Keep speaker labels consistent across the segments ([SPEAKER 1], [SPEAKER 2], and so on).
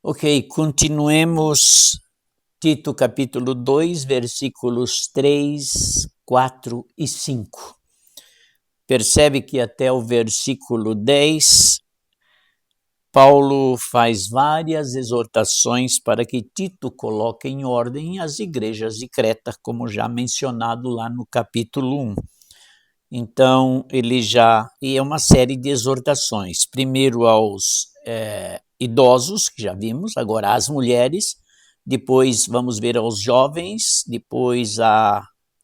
[SPEAKER 1] Ok, continuemos Tito capítulo 2, versículos 3, 4 e 5. Percebe que até o versículo 10, Paulo faz várias exortações para que Tito coloque em ordem as igrejas de Creta, como já mencionado lá no capítulo 1. Então, e é uma série de exortações, primeiro aos idosos, que já vimos, agora às mulheres, depois vamos ver aos jovens, depois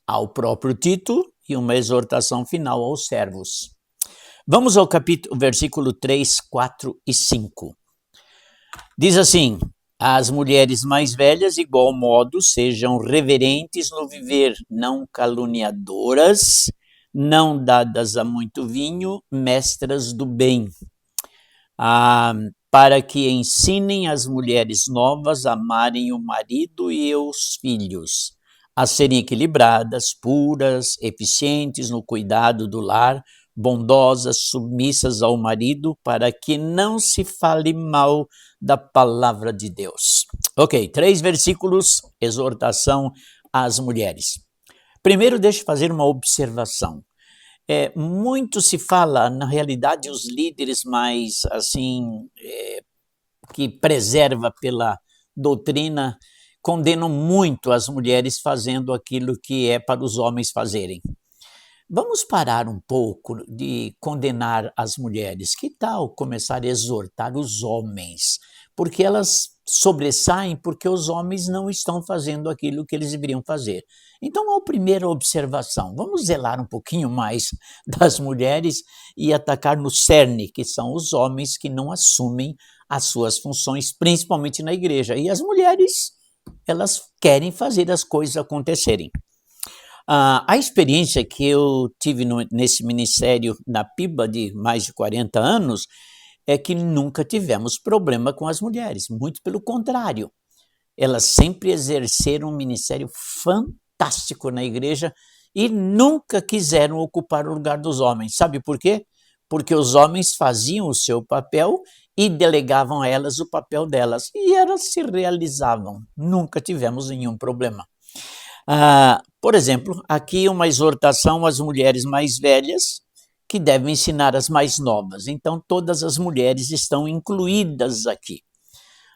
[SPEAKER 1] ao próprio Tito e uma exortação final aos servos. Vamos ao versículo 3, 4 e 5. Diz assim: as mulheres mais velhas, igual modo, sejam reverentes no viver, não caluniadoras, não dadas a muito vinho, mestras do bem, para que ensinem as mulheres novas a amarem o marido e os filhos, a serem equilibradas, puras, eficientes no cuidado do lar, bondosas, submissas ao marido, para que não se fale mal da palavra de Deus. Ok, 3 versículos, exortação às mulheres. Primeiro, deixa eu fazer uma observação. Muito se fala, na realidade, os líderes mais, assim, que preserva pela doutrina, condenam muito as mulheres fazendo aquilo que é para os homens fazerem. Vamos parar um pouco de condenar as mulheres. Que tal começar a exortar os homens? Porque elas sobressaem porque os homens não estão fazendo aquilo que eles deveriam fazer. Então, a primeira observação, vamos zelar um pouquinho mais das mulheres e atacar no cerne, que são os homens que não assumem as suas funções, principalmente na igreja. E as mulheres, elas querem fazer as coisas acontecerem. A experiência que eu tive nesse ministério na PIBA de mais de 40 anos é que nunca tivemos problema com as mulheres, muito pelo contrário. Elas sempre exerceram um ministério fantástico na igreja e nunca quiseram ocupar o lugar dos homens. Sabe por quê? Porque os homens faziam o seu papel e delegavam a elas o papel delas, e elas se realizavam. Nunca tivemos nenhum problema. Por exemplo, aqui uma exortação às mulheres mais velhas que devem ensinar as mais novas. Então, todas as mulheres estão incluídas aqui.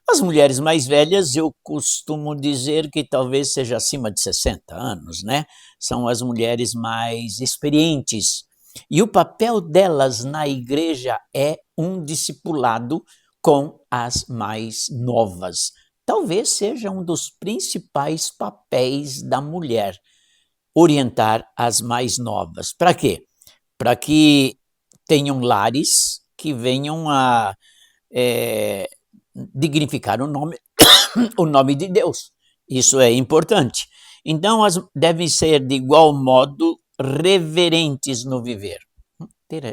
[SPEAKER 1] As mulheres mais velhas, eu costumo dizer que talvez seja acima de 60 anos, né? São as mulheres mais experientes. E o papel delas na igreja é um discipulado com as mais novas. Talvez seja um dos principais papéis da mulher, orientar as mais novas. Para quê? Para que tenham lares que venham a dignificar o nome de Deus. Isso é importante. Então, devem ser de igual modo reverentes no viver.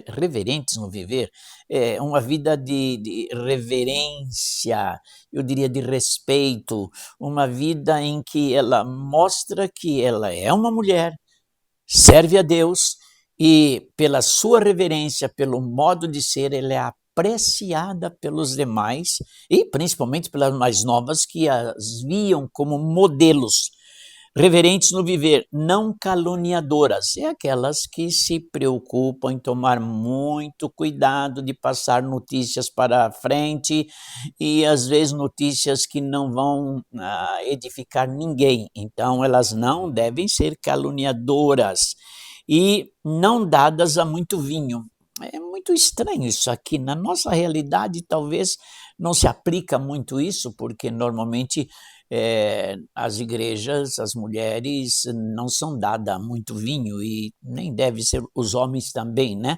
[SPEAKER 1] Reverentes no viver é uma vida de reverência, eu diria de respeito, uma vida em que ela mostra que ela é uma mulher, serve a Deus e pela sua reverência, pelo modo de ser, ela é apreciada pelos demais e principalmente pelas mais novas que as viam como modelos. Reverentes no viver, não caluniadoras, é aquelas que se preocupam em tomar muito cuidado de passar notícias para frente e às vezes notícias que não vão edificar ninguém. Então elas não devem ser caluniadoras e não dadas a muito vinho. É muito estranho isso aqui. Na nossa realidade, talvez não se aplica muito isso, porque normalmente as igrejas, as mulheres não são dadas a muito vinho e nem deve ser os homens também, né?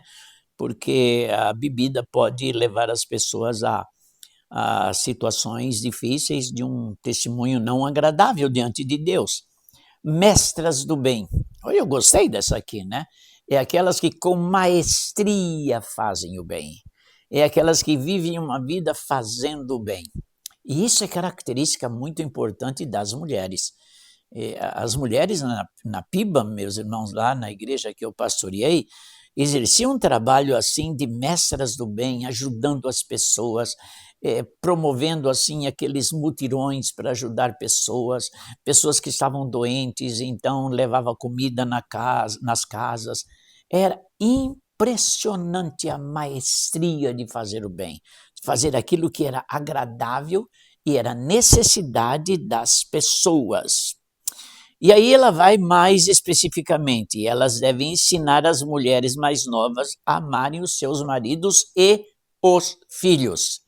[SPEAKER 1] Porque a bebida pode levar as pessoas a situações difíceis de um testemunho não agradável diante de Deus. Mestras do bem. Olha, eu gostei dessa aqui, né? É aquelas que com maestria fazem o bem. É aquelas que vivem uma vida fazendo o bem. E isso é característica muito importante das mulheres. As mulheres na PIBA, meus irmãos, lá na igreja que eu pastoreei, exerciam um trabalho assim de mestras do bem, ajudando as pessoas, promovendo assim aqueles mutirões para ajudar pessoas, pessoas que estavam doentes, então levava comida nas casas. Era impressionante a maestria de fazer o bem, fazer aquilo que era agradável e era necessidade das pessoas. E aí ela vai mais especificamente, elas devem ensinar as mulheres mais novas a amarem os seus maridos e os filhos.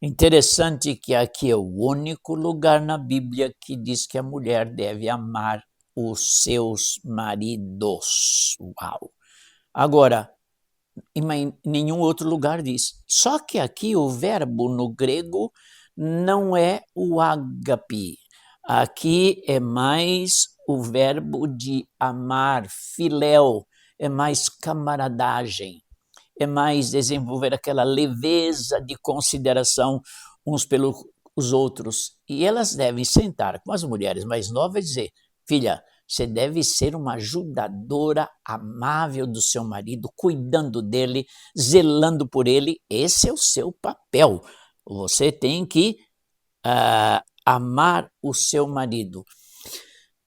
[SPEAKER 1] Interessante que aqui é o único lugar na Bíblia que diz que a mulher deve amar os seus maridos. Uau! Agora, em nenhum outro lugar diz. Só que aqui o verbo no grego não é o ágape. Aqui é mais o verbo de amar, filéu, é mais camaradagem, é mais desenvolver aquela leveza de consideração uns pelos outros. E elas devem sentar com as mulheres mais novas e dizer: filha, você deve ser uma ajudadora amável do seu marido, cuidando dele, zelando por ele. Esse é o seu papel. Você tem que amar o seu marido.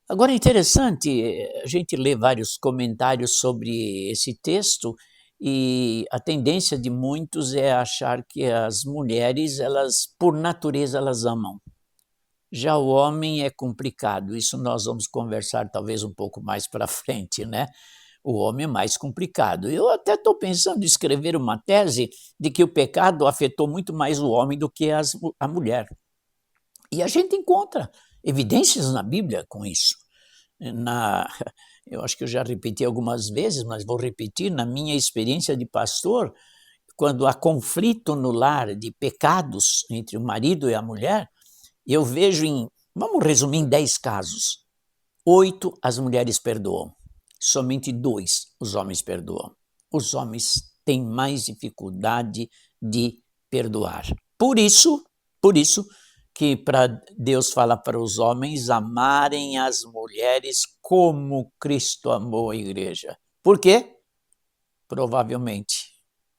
[SPEAKER 1] Agora é interessante, a gente lê vários comentários sobre esse texto e a tendência de muitos é achar que as mulheres, elas, por natureza, elas amam. Já o homem é complicado, isso nós vamos conversar talvez um pouco mais para frente, né? O homem é mais complicado. Eu até estou pensando em escrever uma tese de que o pecado afetou muito mais o homem do que a mulher. E a gente encontra evidências na Bíblia com isso. Eu acho que eu já repeti algumas vezes, mas vou repetir, na minha experiência de pastor, quando há conflito no lar de pecados entre o marido e a mulher, eu vejo vamos resumir em 10 casos, 8 as mulheres perdoam, somente 2 os homens perdoam. Os homens têm mais dificuldade de perdoar. Por isso que Deus fala para os homens amarem as mulheres como Cristo amou a igreja. Por quê? Provavelmente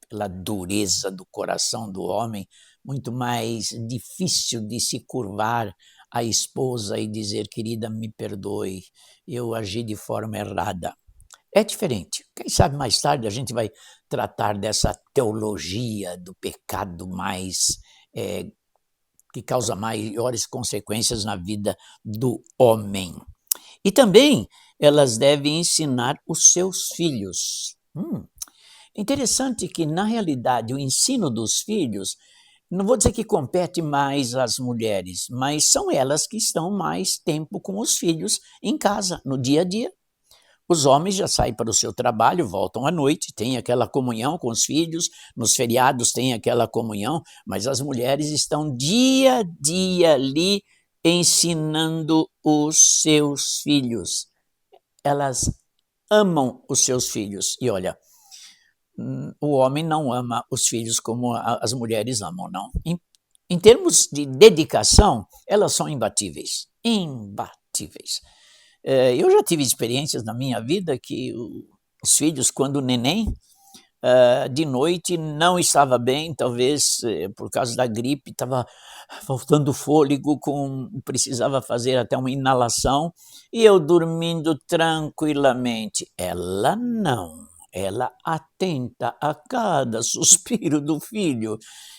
[SPEAKER 1] pela dureza do coração do homem, muito mais difícil de se curvar à esposa e dizer: querida, me perdoe, eu agi de forma errada. É diferente. Quem sabe mais tarde a gente vai tratar dessa teologia do pecado mais que causa maiores consequências na vida do homem. E também elas devem ensinar os seus filhos. Interessante que, na realidade, o ensino dos filhos, não vou dizer que compete mais às mulheres, mas são elas que estão mais tempo com os filhos em casa, no dia a dia. Os homens já saem para o seu trabalho, voltam à noite, têm aquela comunhão com os filhos, nos feriados têm aquela comunhão, mas as mulheres estão dia a dia ali ensinando os seus filhos. Elas amam os seus filhos. E olha, o homem não ama os filhos como as mulheres amam, não. Em termos de dedicação, elas são imbatíveis. Imbatíveis. Eu já tive experiências na minha vida que os filhos, quando neném, de noite não estava bem, talvez por causa da gripe, estava faltando fôlego, precisava fazer até uma inalação, e eu dormindo tranquilamente. Ela não. Ela atenta a cada suspiro do filho,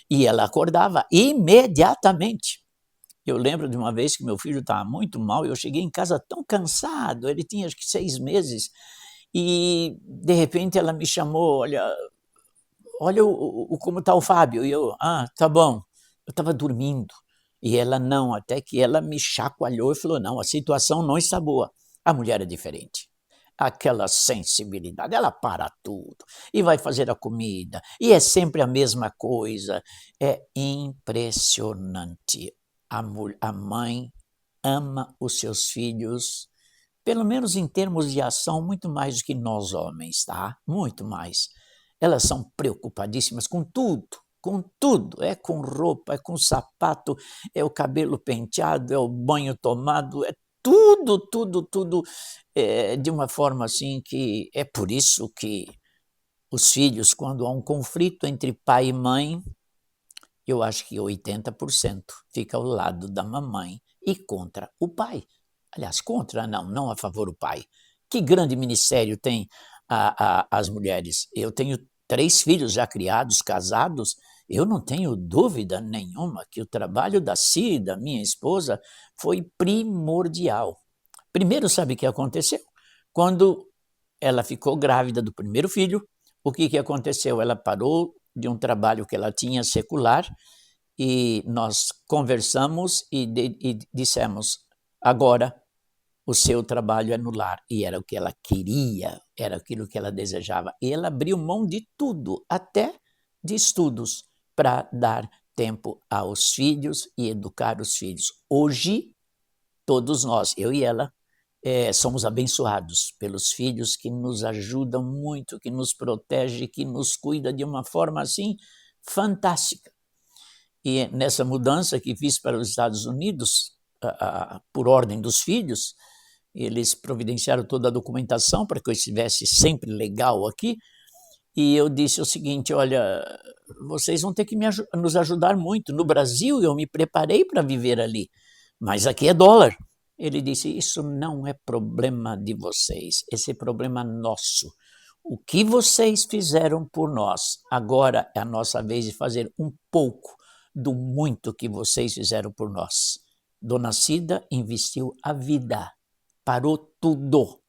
[SPEAKER 1] e ela acordava imediatamente. Eu lembro de uma vez que meu filho estava muito mal, eu cheguei em casa tão cansado, ele tinha acho que 6 meses, e de repente ela me chamou: olha como está o Fábio. E eu: tá bom. Eu estava dormindo. E ela não, até que ela me chacoalhou e falou: não, a situação não está boa. A mulher é diferente. Aquela sensibilidade, ela para tudo e vai fazer a comida, e é sempre a mesma coisa. É impressionante. A mãe ama os seus filhos, pelo menos em termos de ação, muito mais do que nós homens, tá? Muito mais. Elas são preocupadíssimas com tudo. É com roupa, é com sapato, é o cabelo penteado, é o banho tomado, é tudo, de uma forma assim que é por isso que os filhos, quando há um conflito entre pai e mãe, eu acho que 80% fica ao lado da mamãe e contra o pai. Aliás, contra não a favor do pai. Que grande ministério tem as mulheres. Eu tenho 3 filhos já criados, casados, eu não tenho dúvida nenhuma que o trabalho da Cida, minha esposa, foi primordial. Primeiro, sabe o que aconteceu? Quando ela ficou grávida do primeiro filho, o que aconteceu? Ela parou de um trabalho que ela tinha secular e nós conversamos e dissemos, agora o seu trabalho é no lar. E era o que ela queria, era aquilo que ela desejava. E ela abriu mão de tudo, até de estudos, para dar tempo aos filhos e educar os filhos. Hoje, todos nós, eu e ela, somos abençoados pelos filhos que nos ajudam muito, que nos protege, que nos cuida de uma forma assim fantástica. E nessa mudança que fiz para os Estados Unidos, por ordem dos filhos, eles providenciaram toda a documentação para que eu estivesse sempre legal aqui, e eu disse o seguinte, olha, vocês vão ter que nos ajudar muito. No Brasil eu me preparei para viver ali, mas aqui é dólar. Ele disse, isso não é problema de vocês, esse é problema nosso. O que vocês fizeram por nós, agora é a nossa vez de fazer um pouco do muito que vocês fizeram por nós. Dona Cida investiu a vida, parou tudo,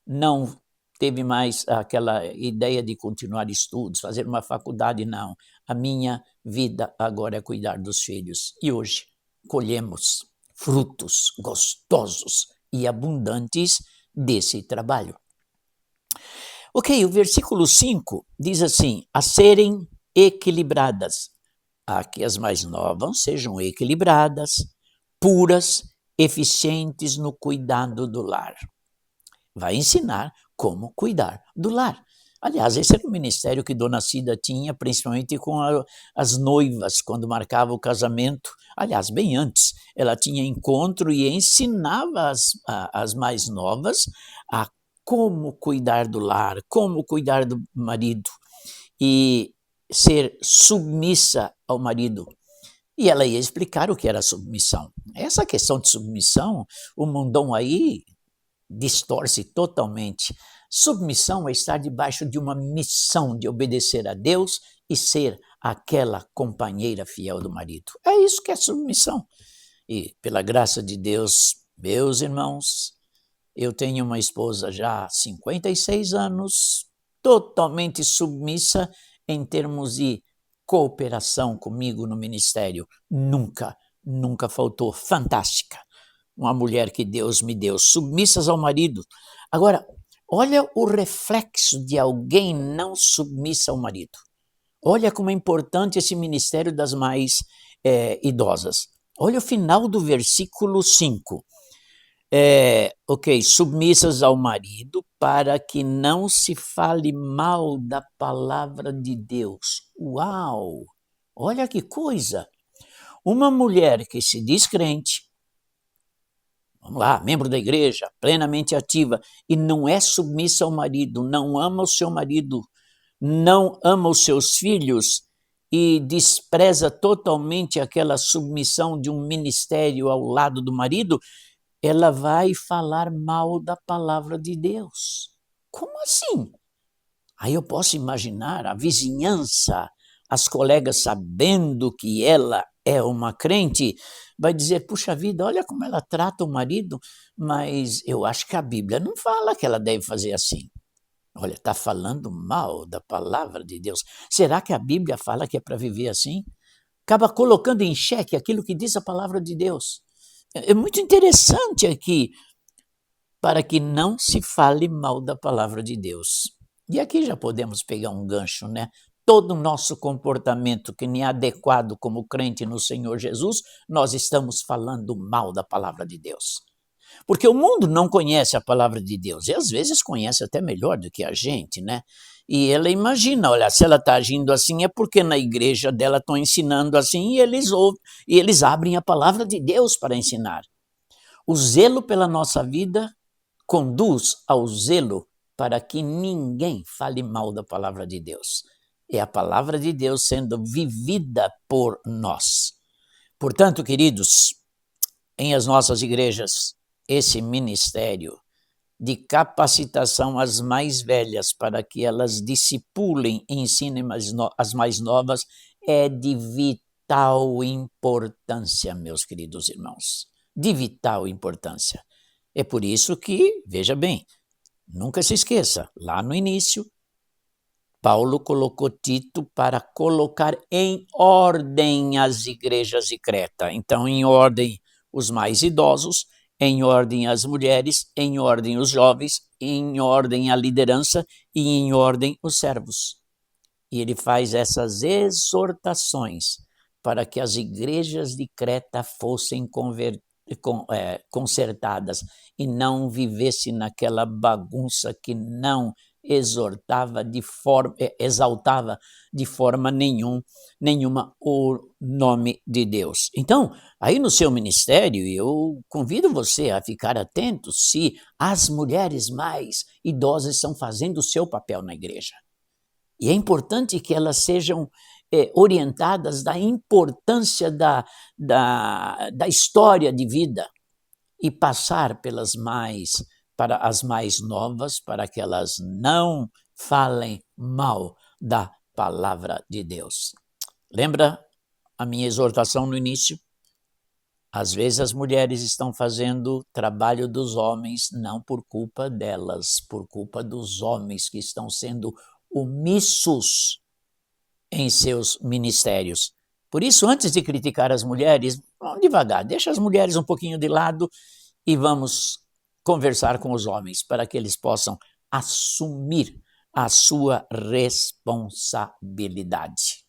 [SPEAKER 1] não teve mais aquela ideia de continuar estudos, fazer uma faculdade, não. A minha vida agora é cuidar dos filhos. E hoje colhemos frutos gostosos e abundantes desse trabalho. Ok, o versículo 5 diz assim, a serem equilibradas, a que as mais novas sejam equilibradas, puras, eficientes no cuidado do lar. Vai ensinar como cuidar do lar. Aliás, esse era o ministério que Dona Cida tinha, principalmente com as noivas, quando marcava o casamento. Aliás, bem antes, ela tinha encontro e ensinava as mais novas a como cuidar do lar, como cuidar do marido e ser submissa ao marido. E ela ia explicar o que era submissão. Essa questão de submissão, o mundão aí distorce totalmente. Submissão é estar debaixo de uma missão de obedecer a Deus e ser aquela companheira fiel do marido. É isso que é submissão. E pela graça de Deus, meus irmãos, eu tenho uma esposa já há 56 anos, totalmente submissa em termos de cooperação comigo no ministério. Nunca faltou. Fantástica. Uma mulher que Deus me deu, submissas ao marido. Agora, olha o reflexo de alguém não submissa ao marido. Olha como é importante esse ministério das mais idosas. Olha o final do versículo 5. Submissas ao marido para que não se fale mal da palavra de Deus. Uau! Olha que coisa! Uma mulher que se diz crente, vamos lá, membro da igreja, plenamente ativa, e não é submissa ao marido, não ama o seu marido, não ama os seus filhos e despreza totalmente aquela submissão de um ministério ao lado do marido, ela vai falar mal da palavra de Deus. Como assim? Aí eu posso imaginar a vizinhança, as colegas sabendo que ela é uma crente, vai dizer, puxa vida, olha como ela trata o marido, mas eu acho que a Bíblia não fala que ela deve fazer assim. Olha, está falando mal da palavra de Deus. Será que a Bíblia fala que é para viver assim? Acaba colocando em xeque aquilo que diz a palavra de Deus. É muito interessante aqui, para que não se fale mal da palavra de Deus. E aqui já podemos pegar um gancho, né? Todo o nosso comportamento que nem é adequado como crente no Senhor Jesus, nós estamos falando mal da palavra de Deus. Porque o mundo não conhece a palavra de Deus, e às vezes conhece até melhor do que a gente, né? E ela imagina, olha, se ela está agindo assim é porque na igreja dela estão ensinando assim e eles abrem a palavra de Deus para ensinar. O zelo pela nossa vida conduz ao zelo para que ninguém fale mal da palavra de Deus. é a palavra de Deus sendo vivida por nós. Portanto, queridos, em as nossas igrejas, esse ministério de capacitação às mais velhas para que elas discipulem e ensinem as mais novas é de vital importância, meus queridos irmãos, de vital importância. É por isso que, veja bem, nunca se esqueça, lá no início, Paulo colocou Tito para colocar em ordem as igrejas de Creta. Então, em ordem os mais idosos, em ordem as mulheres, em ordem os jovens, em ordem a liderança e em ordem os servos. E ele faz essas exortações para que as igrejas de Creta fossem consertadas e não vivessem naquela bagunça que não exaltava de forma nenhuma o nome de Deus. Então, aí no seu ministério, eu convido você a ficar atento se as mulheres mais idosas estão fazendo o seu papel na igreja. E é importante que elas sejam orientadas da importância da história de vida e passar para as mais novas, para que elas não falem mal da palavra de Deus. Lembra a minha exortação no início? Às vezes as mulheres estão fazendo trabalho dos homens, não por culpa delas, por culpa dos homens que estão sendo omissos em seus ministérios. Por isso, antes de criticar as mulheres, vamos devagar, deixa as mulheres um pouquinho de lado e vamos conversar com os homens para que eles possam assumir a sua responsabilidade.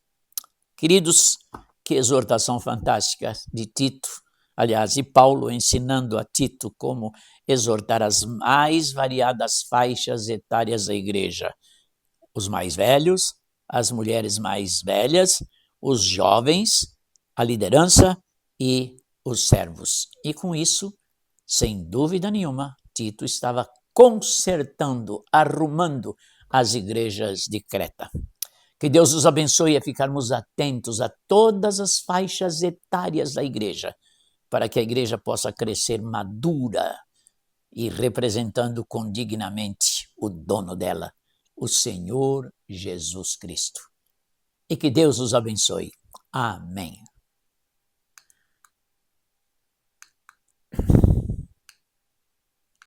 [SPEAKER 1] Queridos, que exortação fantástica de Tito, aliás, de Paulo ensinando a Tito como exortar as mais variadas faixas etárias da igreja. Os mais velhos, as mulheres mais velhas, os jovens, a liderança e os servos. E com isso, sem dúvida nenhuma, Tito estava consertando, arrumando as igrejas de Creta. Que Deus nos abençoe a ficarmos atentos a todas as faixas etárias da igreja, para que a igreja possa crescer madura e representando condignamente o dono dela, o Senhor Jesus Cristo. E que Deus os abençoe. Amém.